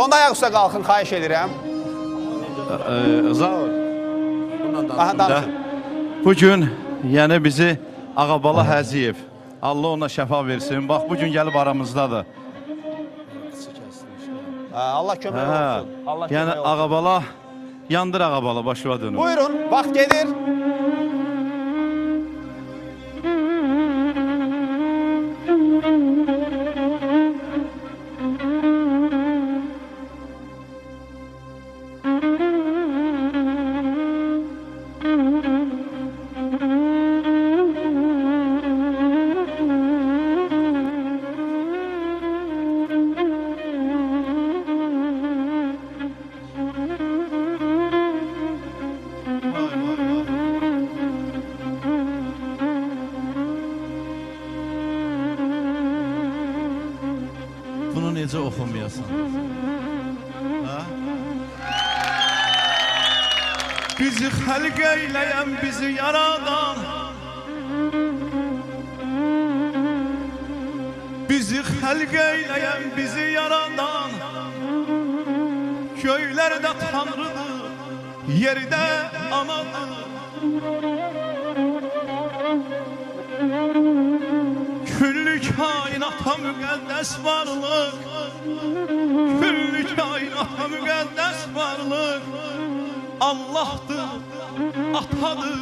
Onda ayaq üstə qalxın, xahiş edirəm. Zaur. Aha, danışın. Bugün yəni bizi Ağabala Həziyev, Allah ona şəfa versin. Bax, bugün gəlib aramızdadır. Allah kömək olsun. Allah Yəni kömək olsun. Ağabala, yandır Ağabala, başıva dönüm. Buyurun, vaxt gedir. Bunu necə oxumayasan? Bizi xəlq eyləyən, bizi yaradan, bizi xəlq eyləyən, bizi yaradan, göylərdə Tanrıdır, yerdə anadır. Küllü kainata müqəddəs varlıq, küllü kainata müqəddəs varlıq, Allah'dır, atadır,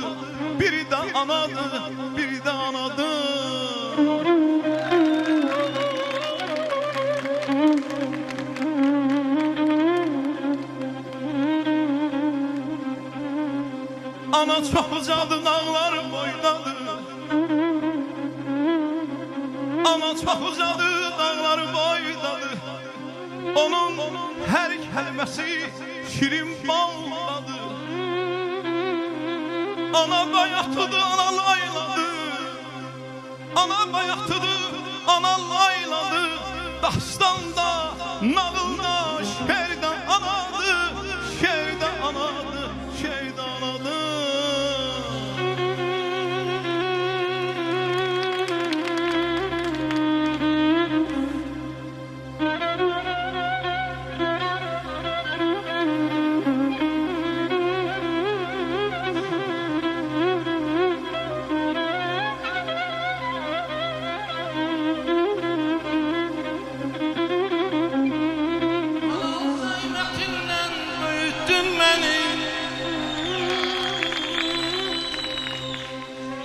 bir de anadır, bir de anadır. Ana çok uzadı, dağlar boydadır. Ana çok uzadı, dağlar boydadır. Onun her kelimesi şirin baldadır. Ana bayaqtıdır, ana layladır. Ana bayaqtıdır, ana layladır. Dastanda, nağılda, şeirdə anadır. Şeirdə anadır, şeirdə anadır.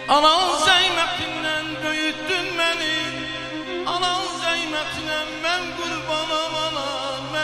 Anan Zeynep